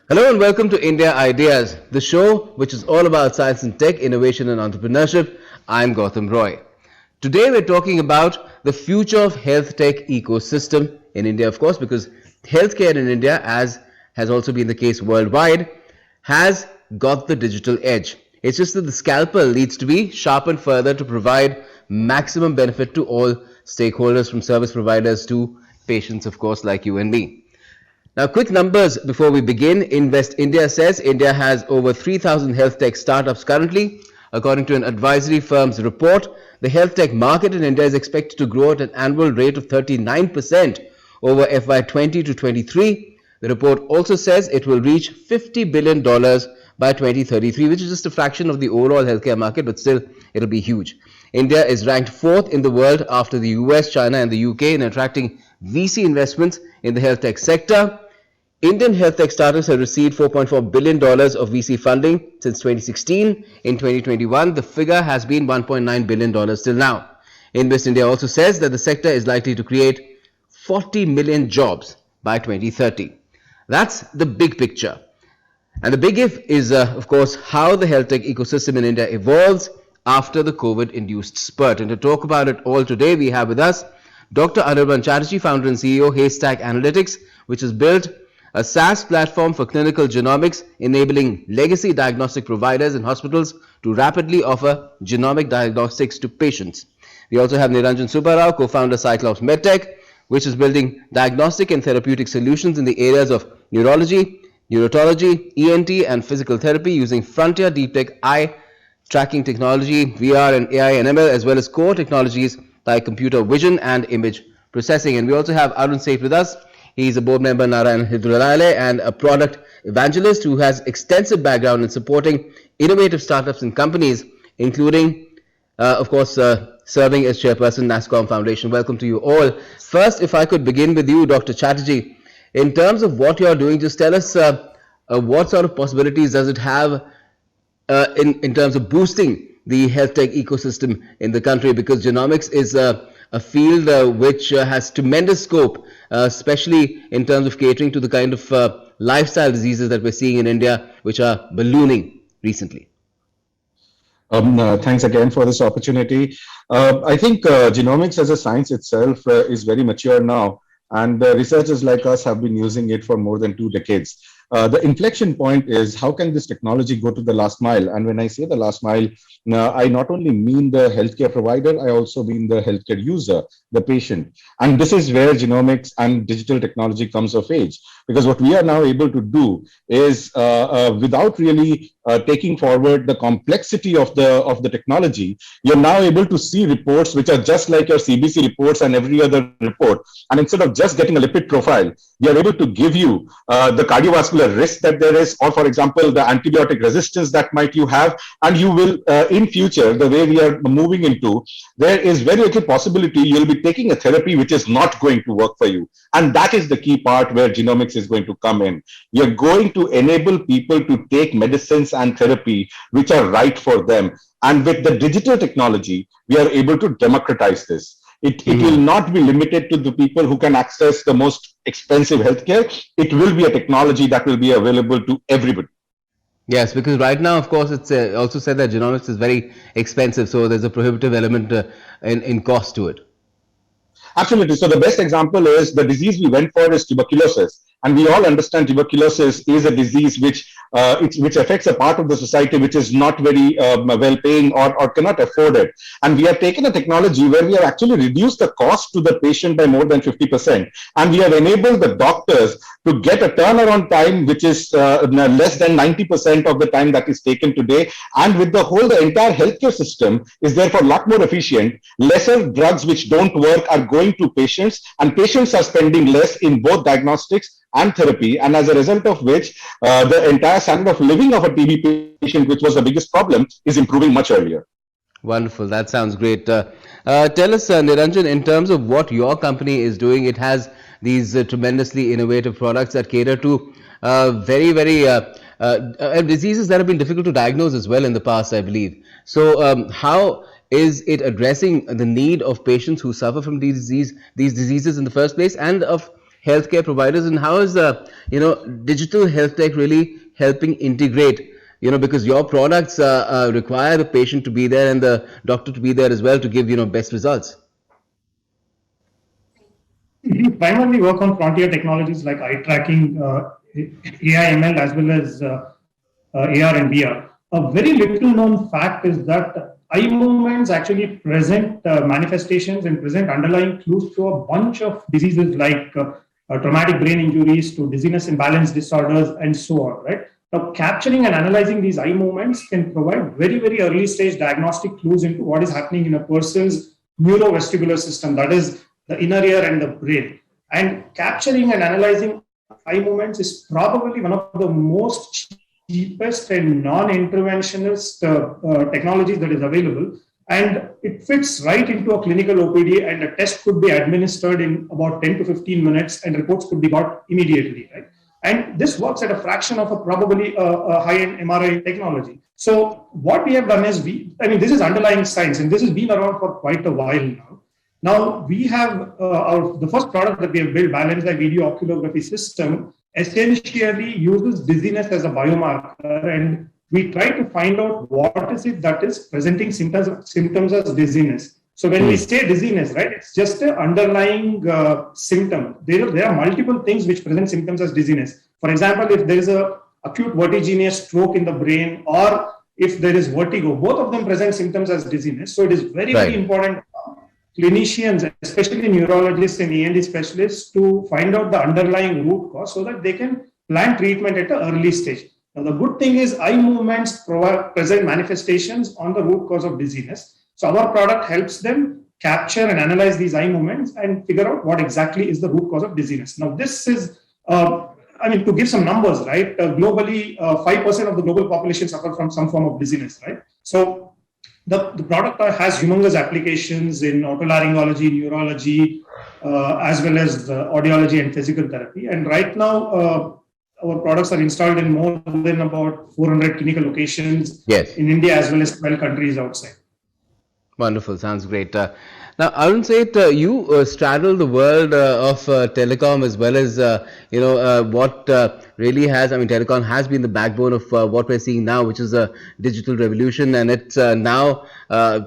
Hello and welcome to India Ideas, the show which is all about science and tech, innovation and entrepreneurship. I'm Gautam Roy. Today we're talking about the future of health tech ecosystem in India, of course, because healthcare in India, as has also been the case worldwide, has got the digital edge. It's just that the scalpel needs to be sharpened further to provide maximum benefit to all stakeholders, from service providers to patients, of course, like you and me. Now, quick numbers before we begin. Invest India says India has over 3,000 health tech startups currently. According to an advisory firm's report, the health tech market in India is expected to grow at an annual rate of 39% over FY20 to 23. The report also says it will reach $50 billion by 2033, which is just a fraction of the overall healthcare market, but still it'll be huge. India is ranked fourth in the world after the US, China and the UK in attracting VC investments in the health tech sector. Indian health tech startups have received $4.4 billion of VC funding since 2016. In 2021, the figure has been $1.9 billion till now. Invest India also says that the sector is likely to create 40 million jobs by 2030. That's the big picture. And the big if is, of course, how the health tech ecosystem in India evolves after the COVID-induced spurt. And to talk about it all today, we have with us Dr. Anirban Chatterjee, founder and CEO, Haystack Analytics, which has built a SaaS platform for clinical genomics, enabling legacy diagnostic providers and hospitals to rapidly offer genomic diagnostics to patients. We also have Niranjan Subbarao, co-founder Cyclops MedTech, which is building diagnostic and therapeutic solutions in the areas of neurology, neurotology, ENT, and physical therapy using frontier deep tech eye tracking technology, VR and AI and ML, as well as core technologies like computer vision and image processing. And we also have Arun Seth with us. He's a board member, Narayan Hridayalaya, and a product evangelist who has extensive background in supporting innovative startups and companies, including, of course, serving as chairperson, NASSCOM Foundation. Welcome to you all. First, if I could begin with you, Dr. Chatterjee, in terms of what you're doing, just tell us what sort of possibilities does it have in terms of boosting the health tech ecosystem in the country, because genomics is a field which has tremendous scope, especially in terms of catering to the kind of lifestyle diseases that we're seeing in India, which are ballooning recently. Thanks again for this opportunity. I think genomics as a science itself is very mature now, and researchers like us have been using it for more than 2 decades. The inflection point is, how can this technology go to the last mile? And when I say the last mile, I not only mean the healthcare provider, I also mean the healthcare user, the patient. And this is where genomics and digital technology comes of age. Because what we are now able to do is, without really taking forward the complexity of the technology, you're now able to see reports which are just like your CBC reports and every other report. And instead of just getting a lipid profile, we are able to give you the cardiovascular risk that there is, or for example, the antibiotic resistance that might you have. And you will, in future, the way we are moving into, there is very little possibility you'll be taking a therapy which is not going to work for you. And that is the key part where genomics is going to come in. You're going to enable people to take medicines and therapy which are right for them. And with the digital technology, we are able to democratize this. It will not be limited to the people who can access the most expensive healthcare. It will be a technology that will be available to everybody. Yes, because right now, of course, it's also said that genomics is very expensive, so there's a prohibitive element in cost to it. Absolutely. So the best example is the disease we went for is tuberculosis. And we all understand tuberculosis is a disease which affects a part of the society which is not very well paying or cannot afford it. And we have taken a technology where we have actually reduced the cost to the patient by more than 50%. And we have enabled the doctors to get a turnaround time which is less than 90% of the time that is taken today. And with the entire healthcare system is therefore a lot more efficient. Lesser drugs which don't work are going to patients, and patients are spending less in both diagnostics and therapy, and as a result of which the entire standard of living of a TB patient, which was the biggest problem, is improving much earlier. Wonderful. That sounds great. Tell us, Niranjan, in terms of what your company is doing. It has these tremendously innovative products that cater to very diseases that have been difficult to diagnose as well in the past, I believe. So how is it addressing the need of patients who suffer from these diseases in the first place, and of healthcare providers, and how is digital health tech really helping integrate? Because your products require the patient to be there and the doctor to be there as well to give best results. We primarily work on frontier technologies like eye tracking, AI, ML, as well as AR and VR. A very little known fact is that eye movements actually present manifestations and present underlying clues to a bunch of diseases like traumatic brain injuries to dizziness and balance disorders and so on, right? Now, capturing and analyzing these eye movements can provide very, very early stage diagnostic clues into what is happening in a person's neurovestibular system, that is the inner ear and the brain. And capturing and analyzing eye movements is probably one of the most cheapest and non-interventionist technologies that is available. And it fits right into a clinical OPD, and a test could be administered in about 10 to 15 minutes and reports could be got immediately, right? And this works at a fraction of a probably a high-end MRI technology. So what we have done is this is underlying science, and this has been around for quite a while now. Now we have the first product that we have built, Balanced Eye Video Oculography System, essentially uses dizziness as a biomarker, and we try to find out what is it that is presenting symptoms as dizziness. So when we say dizziness, right, it's just an underlying symptom. There are multiple things which present symptoms as dizziness. For example, if there is a acute vertiginous stroke in the brain, or if there is vertigo, both of them present symptoms as dizziness. So it is very, very important clinicians, especially neurologists and ENT specialists, to find out the underlying root cause so that they can plan treatment at an early stage. Now, the good thing is eye movements present manifestations on the root cause of dizziness. So our product helps them capture and analyze these eye movements and figure out what exactly is the root cause of dizziness. Now, this is, to give some numbers, right? Globally, 5% of the global population suffer from some form of dizziness, right? So the product has humongous applications in otolaryngology, neurology, as well as audiology and physical therapy. And right now, our products are installed in more than about 400 clinical locations in India as well as 12 countries outside. Wonderful. Sounds great. Now, Arun Seth, you straddle the world of telecom as well as, what really has, telecom has been the backbone of what we're seeing now, which is a digital revolution. And it's now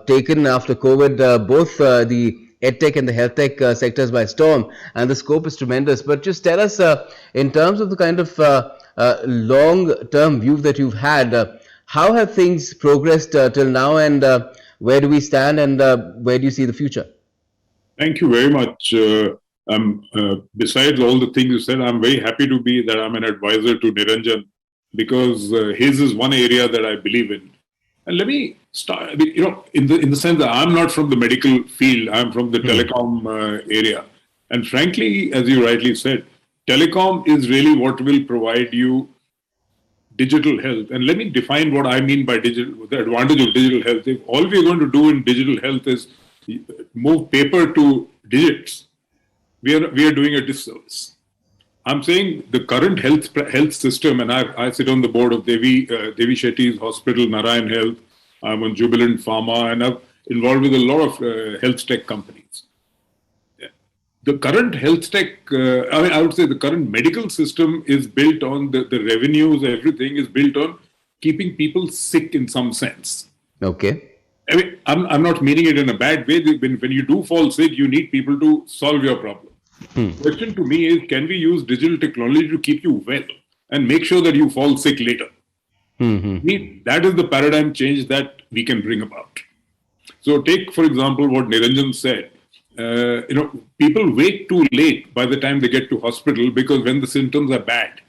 taken after COVID, both the EdTech and the health tech sectors by storm. And the scope is tremendous. But just tell us, in terms of the kind of long-term view that you've had, how have things progressed till now, and where do we stand, and where do you see the future? Thank you very much. Besides all the things you said, I'm very happy to be that I'm an advisor to Niranjan, because his is one area that I believe in. And let me start, in the sense that I'm not from the medical field, I'm from the telecom area. And frankly, as you rightly said, telecom is really what will provide you digital health. And let me define what I mean by digital, the advantage of digital health. If all we're going to do in digital health is move paper to digits, we are doing a disservice. I'm saying the current health system, and I sit on the board of Devi Shetty's hospital, Narayan Health. I'm on Jubilant Pharma, and I'm involved with a lot of health tech companies. The current health tech, I would say the current medical system is built on the revenues, everything is built on keeping people sick in some sense. Okay. I'm not meaning it in a bad way. When you do fall sick, you need people to solve your problem. The question to me is, can we use digital technology to keep you well and make sure that you fall sick later? That is the paradigm change that we can bring about. So take, for example, what Niranjan said. People wait too late by the time they get to hospital, because when the symptoms are bad,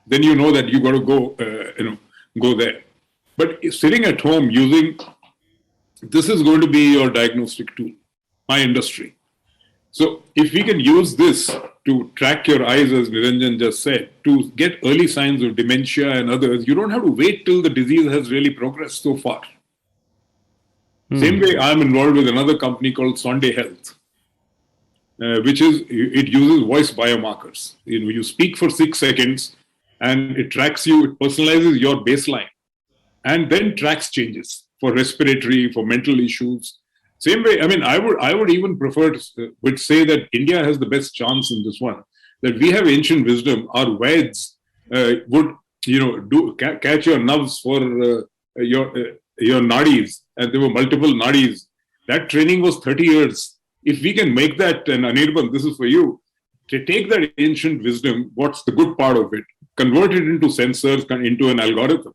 then you know that you got to go there. But sitting at home using, this is going to be your diagnostic tool, my industry. So if we can use this to track your eyes, as Niranjan just said, to get early signs of dementia and others, you don't have to wait till the disease has really progressed so far. Same way, I'm involved with another company called Sonde Health, which it uses voice biomarkers. You speak for 6 seconds and it tracks you, it personalizes your baseline and then tracks changes for respiratory, for mental issues. Same way, I would even prefer to would say that India has the best chance in this one, that we have ancient wisdom. Our Veds would, catch your nerves for your nadis, and there were multiple nadis. That training was 30 years. If we can make that, and Anirban, this is for you, to take that ancient wisdom, what's the good part of it, convert it into sensors, into an algorithm,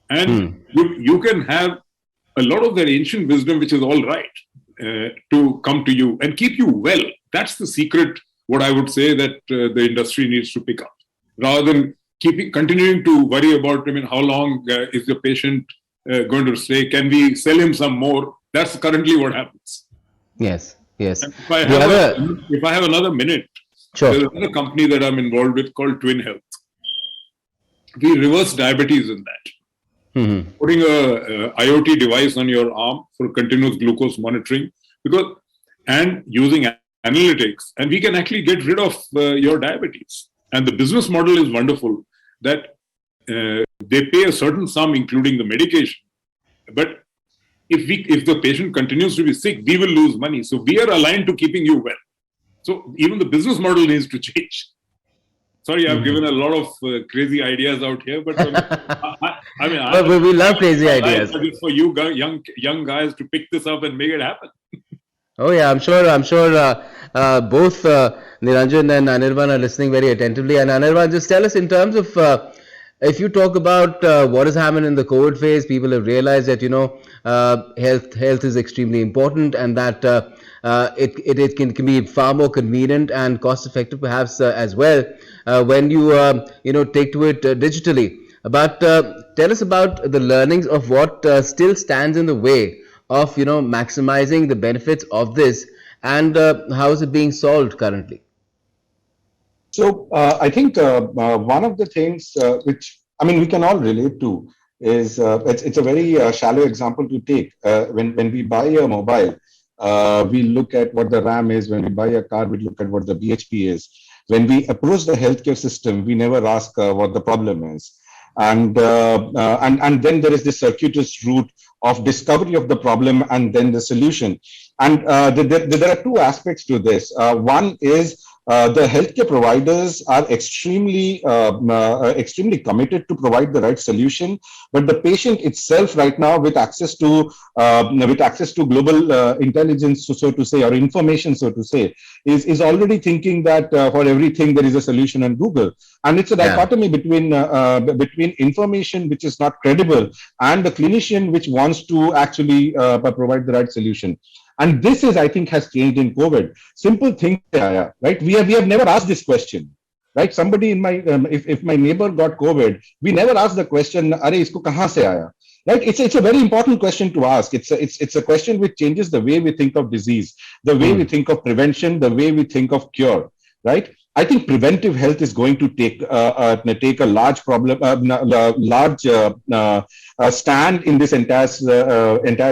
and you can have a lot of that ancient wisdom, which is all right, to come to you and keep you well. That's the secret, what I would say, that the industry needs to pick up, rather than continuing to worry about, how long is the patient going to stay? Can we sell him some more? That's currently what happens. Yes. If I have another minute, sure. There's another company that I'm involved with called Twin Health. We reverse diabetes in that. Putting a IoT device on your arm for continuous glucose monitoring, and using analytics, and we can actually get rid of your diabetes. And the business model is wonderful, that they pay a certain sum, including the medication. But if the patient continues to be sick, we will lose money. So we are aligned to keeping you well. So even the business model needs to change. Sorry, I've given a lot of crazy ideas out here, but we love crazy ideas. It's for you young guys to pick this up and make it happen. Oh yeah, I'm sure. Both Niranjan and Anirban are listening very attentively. And Anirban, just tell us, in terms of if you talk about what has happened in the COVID phase, people have realized that health is extremely important, and that it can be far more convenient and cost effective, perhaps as well, when you take to it digitally. But tell us about the learnings of what still stands in the way of maximizing the benefits of this, and how is it being solved currently? So I think one of the things which we can all relate to is it's a very shallow example to take. When we buy a mobile, we look at what the RAM is. When we buy a car, we look at what the BHP is. When we approach the healthcare system, we never ask what the problem is. And then there is this circuitous route of discovery of the problem and then the solution. And there are two aspects to this. One is the healthcare providers are extremely committed to provide the right solution, but the patient itself right now, with access to global intelligence, so to say, or information, so to say, is already thinking that for everything there is a solution on Google, and it's a dichotomy between information which is not credible and the clinician which wants to actually provide the right solution. And this is, I think, has changed in COVID. Simple thing, right? We have never asked this question, right? Somebody in my, if my neighbor got COVID, we never asked the question, "Are isko kahan se aaya?" Right? It's a very important question to ask. It's a question which changes the way we think of disease, the way we think of prevention, the way we think of cure, right? I think preventive health is going to take a large stand in this entire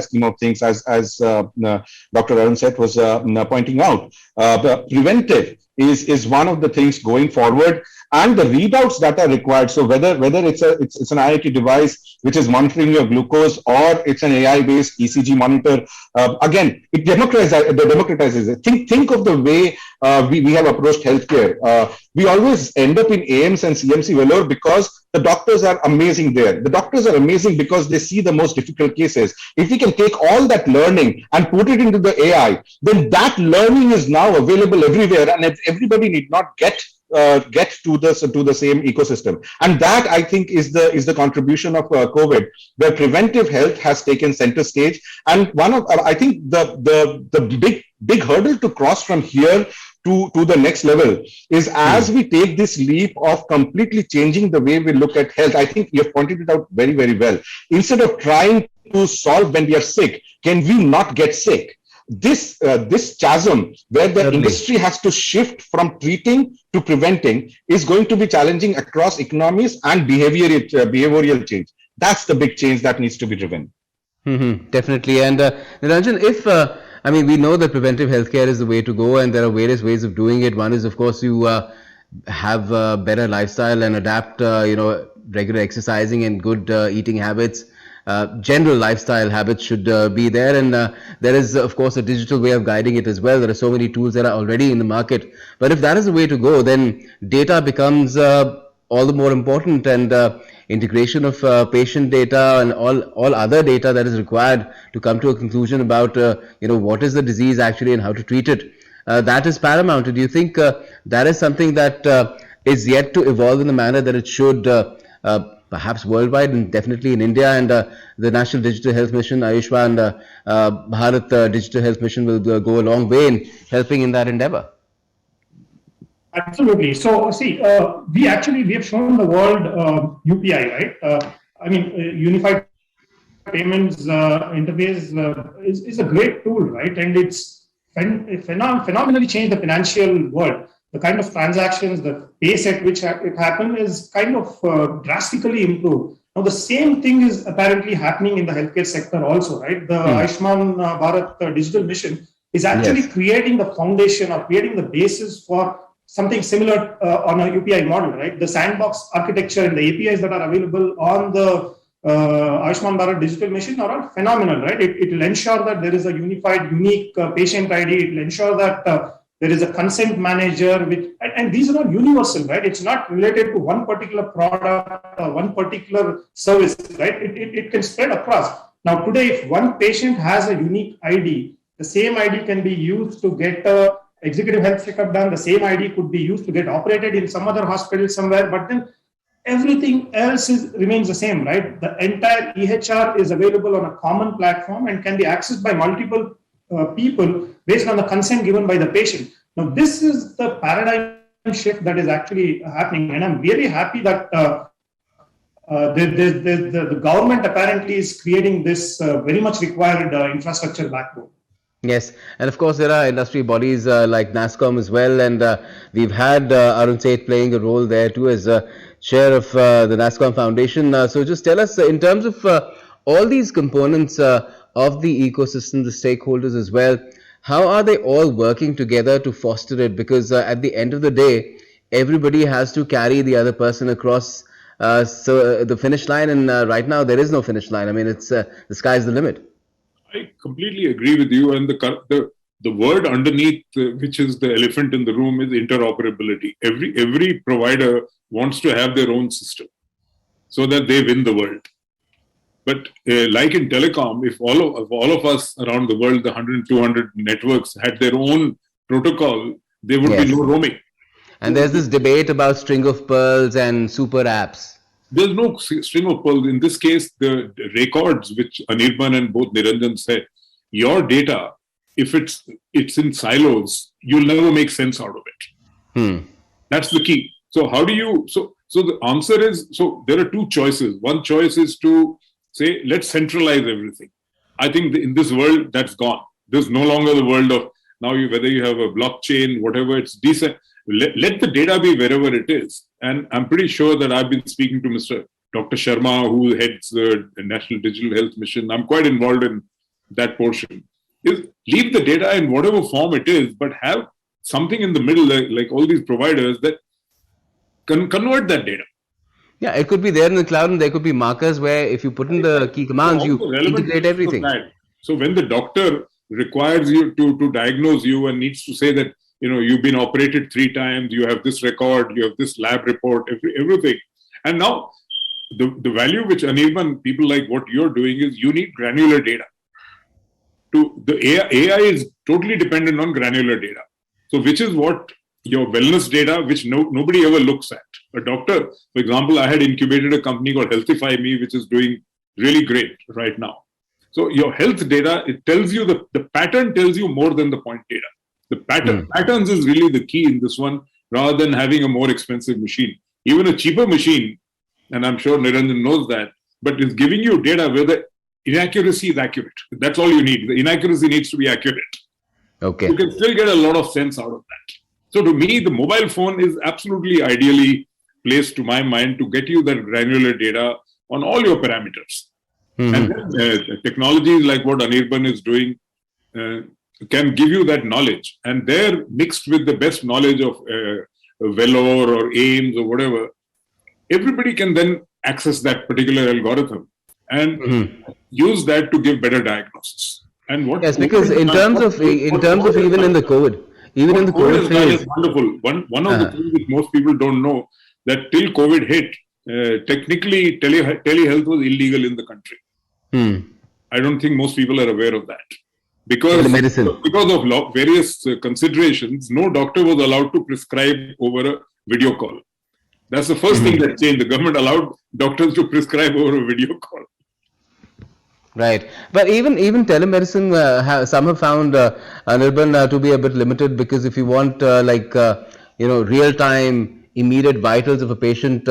scheme of things, as Dr. Arun Seth was pointing out. Preventive is one of the things going forward, and the readouts that are required. So whether it's an IoT device which is monitoring your glucose, or it's an AI-based ECG monitor, again, it democratizes it. Think of the way we have approached healthcare. We always end up in AIIMS and CMC Vellore because the doctors are amazing there. The doctors are amazing because they see the most difficult cases. If we can take all that learning and put it into the AI, then that learning is now available everywhere, and everybody need not get to the same ecosystem. And that, I think, is the contribution of COVID, where preventive health has taken center stage. And one of I think the big hurdle to cross from here to the next level is, as we take this leap of completely changing the way we look at health. I think you have pointed it out very, very well. Instead of trying to solve when we are sick, can we not get sick? This chasm where the industry has to shift from treating to preventing is going to be challenging across economies and behavioral change. That's the big change that needs to be driven. Definitely. And Niranjan, if we know that preventive healthcare is the way to go, and there are various ways of doing it. One is, of course, you have a better lifestyle and adapt, regular exercising and good eating habits. general lifestyle habits should be there, and there is of course a digital way of guiding it as well. There are so many tools that are already in the market, but if that is the way to go, then data becomes all the more important, and integration of patient data and all other data that is required to come to a conclusion about what is the disease actually and how to treat it, that is paramount. Do you think that is something that is yet to evolve in the manner that it should, perhaps worldwide and definitely in India, and the National Digital Health Mission, Ayushman Bharat Digital Health Mission will go a long way in helping in that endeavor? Absolutely. So, see, we have shown the world UPI, right? Unified Payments Interface is a great tool, right? And it's phenomenally changed the financial world. The kind of transactions, the pace at which it happened is kind of drastically improved. Now, the same thing is apparently happening in the healthcare sector also, right? The Ayushman Bharat Digital Mission is actually creating the foundation or creating the basis for something similar on a UPI model, right? The sandbox architecture and the APIs that are available on the Ayushman Bharat Digital Mission are all phenomenal, right? It will ensure that there is a unified, unique patient ID. It will ensure that there is a consent manager, and these are all universal, right? It's not related to one particular product or one particular service, right? It can spread across. Now, today, if one patient has a unique ID, the same ID can be used to get a executive health checkup done. The same ID could be used to get operated in some other hospital somewhere, but then everything else remains the same, right? The entire EHR is available on a common platform and can be accessed by multiple people based on the consent given by the patient. Now, this is the paradigm shift that is actually happening, and I'm really happy that the government apparently is creating this very much required infrastructure backbone. Yes, and of course there are industry bodies like NASSCOM as well, and we've had Arun Seth playing a role there too as chair of the NASSCOM Foundation. So just tell us, in terms of all these components of the ecosystem, the stakeholders as well, how are they all working together to foster it? Because at the end of the day, everybody has to carry the other person across the finish line, and right now there is no finish line. I mean, it's the sky's the limit. I completely agree with you, and the word underneath, which is the elephant in the room, is interoperability. Every provider wants to have their own system so that they win the world. But like in telecom, if all of us around the world, the 100, 200 networks had their own protocol, there would be no roaming. And there's this debate about string of pearls and super apps. There's no string of pearls. In this case, the records, which Anirban and both Niranjan said, your data, if it's in silos, you'll never make sense out of it. That's the key. So how do you, so the answer is, so there are two choices. One choice is to say, let's centralize everything. I think in this world, that's gone. There's no longer the world of now, whether you have a blockchain, whatever, it's decent. Let the data be wherever it is. And I'm pretty sure that I've been speaking to Mr. Dr. Sharma, who heads the National Digital Health Mission. I'm quite involved in that portion. Leave the data in whatever form it is, but have something in the middle, like all these providers, that can convert that data. Yeah, it could be there in the cloud, and there could be markers where if you put in the key commands, you integrate everything. So when the doctor requires you to diagnose you and needs to say that, you've been operated 3 times, you have this record, you have this lab report, everything. And now the value which Anirban, people like what you're doing is you need granular data. The AI is totally dependent on granular data. So which is what your wellness data, which nobody ever looks at. A doctor, for example, I had incubated a company called Healthify Me, which is doing really great right now. So your health data, it tells you the pattern tells you more than the point data. The patterns is really the key in this one, rather than having a more expensive machine. Even a cheaper machine, and I'm sure Niranjan knows that, but it's giving you data where the inaccuracy is accurate. That's all you need. The inaccuracy needs to be accurate. Okay. You can still get a lot of sense out of that. So to me, the mobile phone is absolutely ideally placed, to my mind, to get you that granular data on all your parameters. And then, technologies like what Anirban is doing can give you that knowledge, and they're mixed with the best knowledge of Vellore or AIMS or whatever. Everybody can then access that particular algorithm and Mhm. use that to give better diagnosis. And what Yes, because in terms of even in the COVID, even in what the COVID COVID has done is phase. wonderful. One of the Uh-huh. things that most people don't know, that till COVID hit, technically telehealth was illegal in the country. Hmm. I don't think most people are aware of that. Because Telemedicine. of various considerations, no doctor was allowed to prescribe over a video call. That's the first thing that changed. The government allowed doctors to prescribe over a video call. Right, but even telemedicine, some have found Anirban to be a bit limited, because if you want real time immediate vitals of a patient,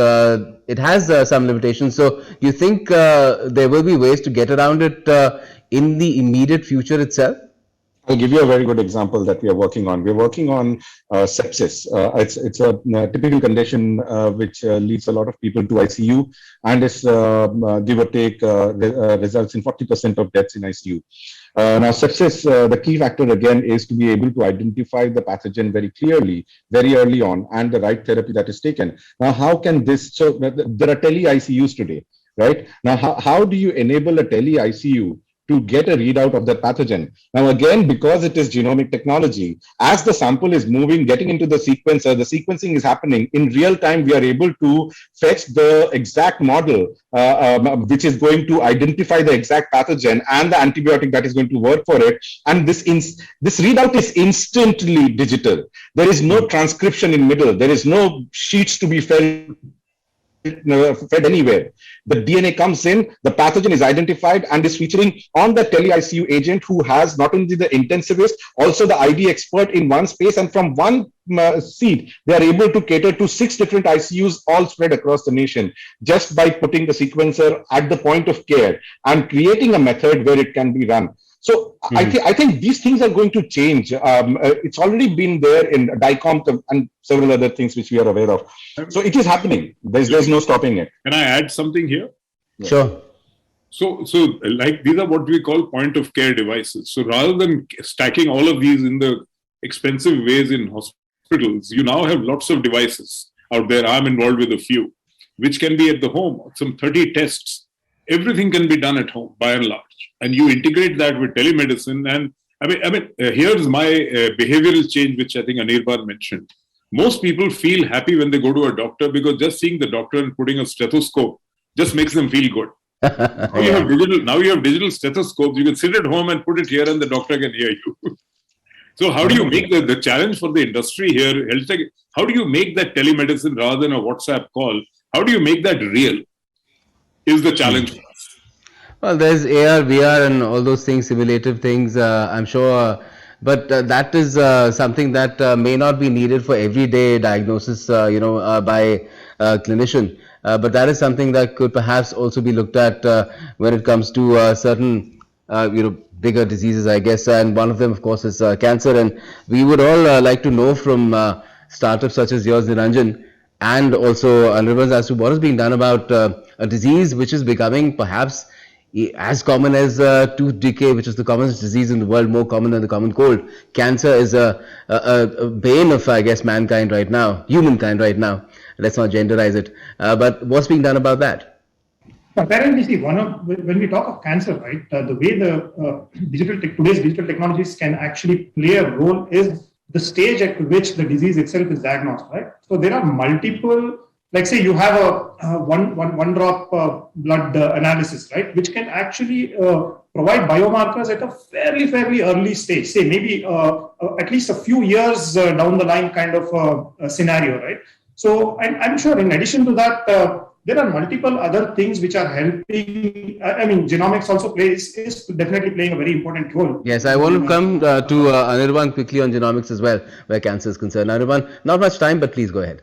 it has some limitations. So you think there will be ways to get around it in the immediate future itself? I'll give you a very good example that we are working on. We're working on sepsis. It's a typical condition which leads a lot of people to ICU, and is give or take results in 40% of deaths in ICU. Now, sepsis, the key factor again is to be able to identify the pathogen very clearly, very early on, and the right therapy that is taken. Now, how can this? So there are tele ICUs today, right? Now, how do you enable a tele ICU to get a readout of the pathogen? Now, again, because it is genomic technology, as the sample is moving, getting into the sequencer, the sequencing is happening in real time. We are able to fetch the exact model, which is going to identify the exact pathogen and the antibiotic that is going to work for it. And this readout is instantly digital. There is no transcription in middle. There is no sheets to be fed anywhere. The DNA comes in, the pathogen is identified and is featuring on the tele-ICU agent, who has not only the intensivist, also the ID expert in one space. And from one seat, they are able to cater to 6 different ICUs all spread across the nation, just by putting the sequencer at the point of care and creating a method where it can be run. So I think these things are going to change. It's already been there in DICOM and several other things which we are aware of. So it is happening. There's no stopping it. Can I add something here? Sure. So like these are what we call point of care devices. So rather than stacking all of these in the expensive ways in hospitals, you now have lots of devices out there. I'm involved with a few, which can be at the home, some 30 tests. Everything can be done at home by and large. And you integrate that with telemedicine. And here's my behavioral change, which I think Anirban mentioned. Most people feel happy when they go to a doctor, because just seeing the doctor and putting a stethoscope just makes them feel good. Now you have digital stethoscopes. You can sit at home and put it here and the doctor can hear you. So how do you make the challenge for the industry here, health tech, how do you make that telemedicine rather than a WhatsApp call? How do you make that real is the challenge for us. Well, there's AR, VR, and all those things, simulative things, I'm sure. But that is something that may not be needed for everyday diagnosis, by a clinician. But that is something that could perhaps also be looked at when it comes to certain, bigger diseases, I guess. And one of them, of course, is cancer. And we would all like to know from startups such as yours, Niranjan, and also Anirban, as to what is being done about a disease which is becoming perhaps as common as tooth decay, which is the commonest disease in the world, more common than the common cold. Cancer is a bane of, I guess, mankind right now, humankind right now. Let's not genderize it. But what's being done about that? Apparently, see, when we talk of cancer, right, the way today's digital technologies can actually play a role is the stage at which the disease itself is diagnosed, right? So there are multiple, like say you have a one drop blood analysis, right, which can actually provide biomarkers at a fairly early stage, say maybe at least a few years down the line kind of scenario, right? So I'm sure in addition to that, there are multiple other things which are helping. I mean, genomics also is definitely playing a very important role. Yes, I want to come to Anirban quickly on genomics as well, where cancer is concerned. Anirban, not much time, but please go ahead.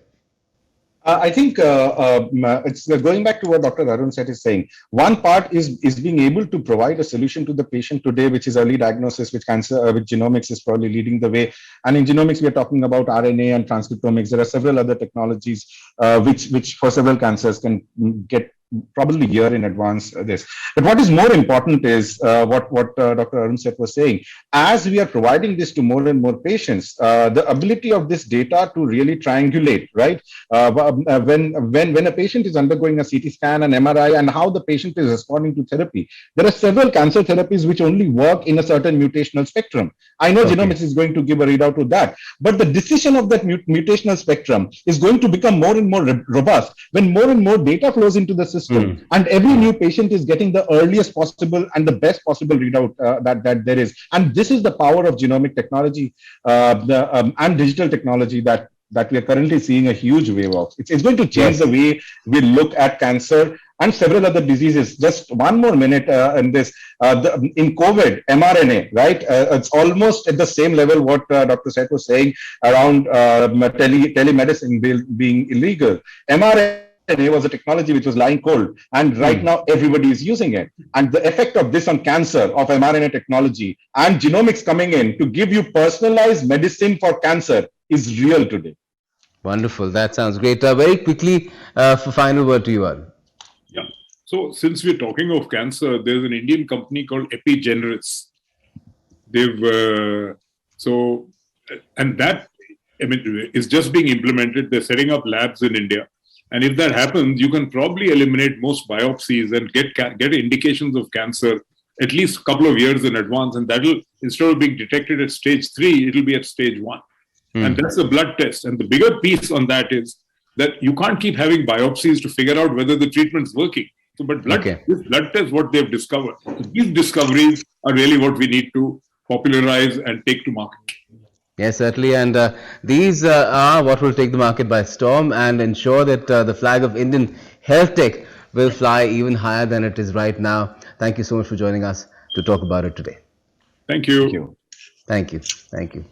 I think it's going back to what Dr. Arun Seth is saying. One part is being able to provide a solution to the patient today, which is early diagnosis, which cancer, with genomics is probably leading the way. And in genomics, we are talking about RNA and transcriptomics. There are several other technologies which for several cancers can get probably year in advance this. But what is more important is what Dr. Arun Seth was saying. As we are providing this to more and more patients, the ability of this data to really triangulate, right? When a patient is undergoing a CT scan, an MRI, and how the patient is responding to therapy, there are several cancer therapies which only work in a certain mutational spectrum. I know genomics is going to give a readout to that, but the decision of that mutational spectrum is going to become more and more robust when more and more data flows into the system, and every new patient is getting the earliest possible and the best possible readout that there is. And this is the power of genomic technology and digital technology that we are currently seeing a huge wave of. It's going to change the way we look at cancer and several other diseases. Just one more minute in this. In COVID, mRNA, right? It's almost at the same level what Dr. Seth was saying around telemedicine being illegal. mRNA was a technology which was lying cold, and right now everybody is using it. And the effect of this on cancer, of mRNA technology and genomics coming in to give you personalized medicine for cancer is real today. Wonderful. That sounds great. Very quickly, for final word to you, Arun. Yeah. So since we're talking of cancer, there's an Indian company called Epigeneres. And that, I mean, is just being implemented. They're setting up labs in India. And if that happens, you can probably eliminate most biopsies and get indications of cancer at least a couple of years in advance. And that'll, instead of being detected at stage 3, it'll be at stage 1. And that's a blood test. And the bigger piece on that is that you can't keep having biopsies to figure out whether the treatment's working. So, but this blood test, what they've discovered, these discoveries are really what we need to popularize and take to market. Yes, certainly. And these are what will take the market by storm and ensure that the flag of Indian health tech will fly even higher than it is right now. Thank you so much for joining us to talk about it today. Thank you. Thank you. Thank you.